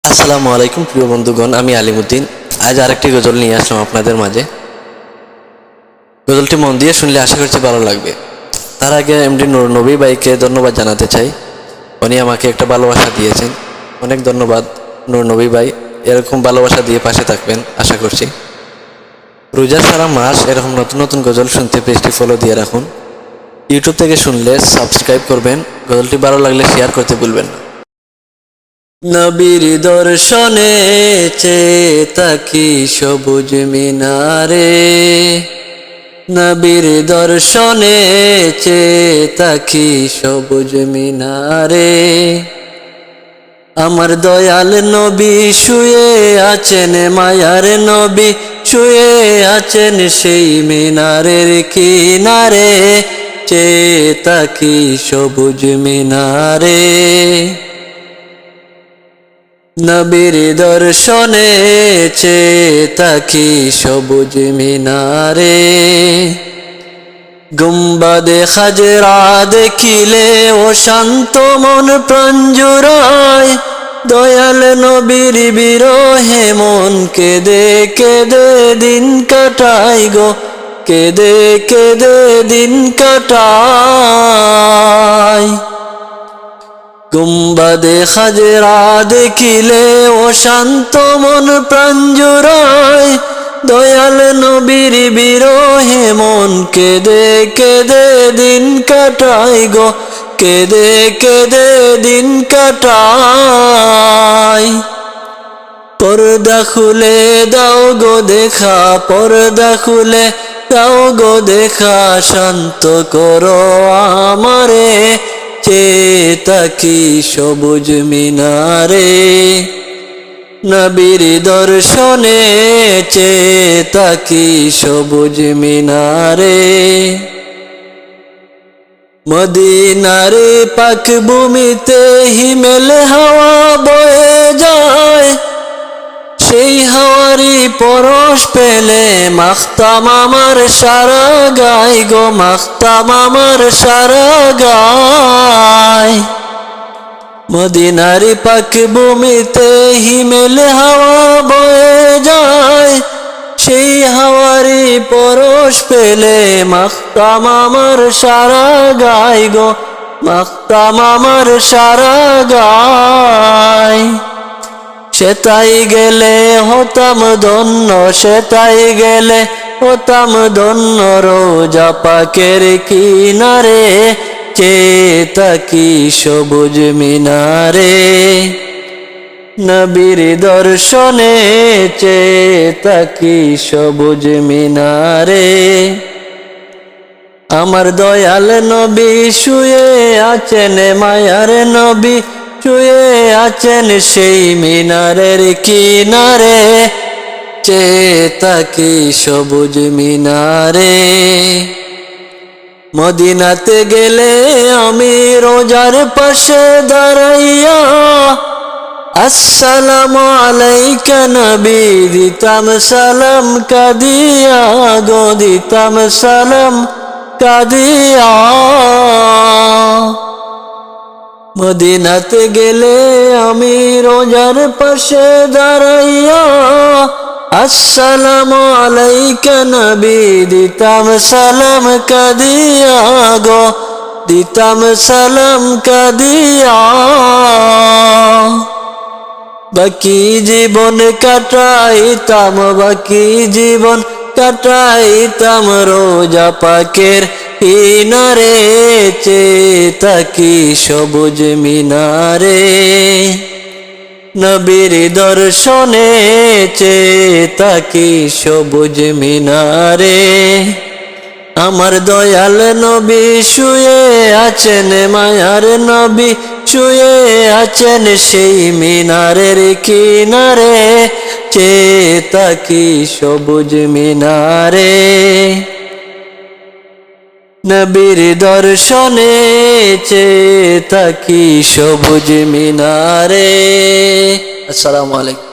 আসসালামু আলাইকুম প্রিয় বন্ধুগণ, আমি আলিমুদ্দিন। আজ আরেকটি গজল নিয়ে আসলাম আপনাদের মাঝে। গজলটি মন দিয়ে শুনলে আশা করছি ভালো লাগবে। তার আগে এমডি নূর নবী ভাইকে ধন্যবাদ জানাতে চাই। উনি আমাকে একটা ভালোবাসা দিয়েছেন, অনেক ধন্যবাদ নূর নবী ভাই। এরকম ভালোবাসা দিয়ে পাশে থাকবেন আশা করছি। রোজার সারা মাস এরকম নতুন নতুন গজল শুনতে পেজটি ফলো দিয়ে রাখুন। ইউটিউব থেকে শুনলে সাবস্ক্রাইব করবেন। গজলটি ভালো লাগলে শেয়ার করতে ভুলবেন না। নবীর দর্শনে চেয়ে তাকি সবুজ মিনারে, নবীর দর্শনে চেয়ে তাকি সবুজ মিনারে। আমার দয়াল নবী শুয়ে আছেন, মায়ার নবী শুয়ে আছেন সেই মিনারের কিনারে, চেয়ে তাকি সবুজ মিনারে। নবীর দর্শনে চেয়ে তাকি সবুজ মিনারে। গুম্বাদে খাজরা দেখিলে ও শান্ত মন প্রাণ জুড়ায়, দয়াল নবীর বিরহে মন কেঁদে কেঁদে দিন কাটাই গো, কেঁদে কেঁদে দিন কাটাই। গুম্বাদে খাজরা দেখিলে ও শান্ত মন প্রাণ জুড়ায়, দয়াল নবীর বিরহে মন কেঁদে কেঁদে দিন কাটাই গো, কেঁদে কেঁদে দিন কাটাই। পর্দা খুলে দাও গো দেখা, পর্দা খুলে দাও গো দেখা, শান্ত করো আমারে, চেয়ে তাকি সবুজ মিনারে। নবীর দর্শনে চেয়ে তাকি সবুজ মিনারে। মদিনার পাক ভূমিতে হিমেল হাওয়া বয়ে যায়, সেই হাওয়ারি পরশ পেলে মাখতাম আমার সারা গায় গো, মাখতাম আমার সারা গায়। মদিনার পাক ভূমিতে হিমেল হাওয়া বয়ে যায়, সেই হাওয়ারি পরশ পেলে মাখতাম আমার সারা গায় গো, মাখতাম আমার সারা গায়। সেতাই গেলে হতাম ধন্য, সেতাই গেলে হতাম ধন্য, রোজা পাকের কিনারে, চেয়ে তাকি সবুজ মিনারে। নবীর দর্শনে চেয়ে তাকি সবুজ মিনারে। আমার দয়াল নবী শুয়ে আছেন, মায়ার নবী শুয়ে আছেন সেই মিনারের কিনারে, চেয়ে তাকি সবুজ মিনারে। মদিনাতে গেলে আমি রোজার পাশে দাঁড়াইয়া, আসসালামু আলাইকা নবী দিতাম সালাম কাদিয়া গো, দিতাম সালাম কাদিয়া। মদিনাতে গেলে আমি রোজার পাশে দাঁড়াইয়া, আসসালামু আলাইকা নবী দিতাম সালাম কাদিয়া গো, দিতাম সালাম কাদিয়া। বাকি জীবন কাটাইতাম, বাকি জীবন কাটাইতাম রোজা পাকের কিনারে, চেয়ে তাকি সবুজ মিনারে। নবীর দর্শনে চেয়ে তাকি সবুজ মিনারে। আমার দয়াল নবী শুয়ে আছেন, মায়ার নবী শুয়ে আছেন সেই মিনারের কিনারে, চেয়ে তাকি সবুজ মিনারে। নবীর দর্শনে চেয়ে তাকি সবুজ মিনারে। আসসালামু আলাইকুম।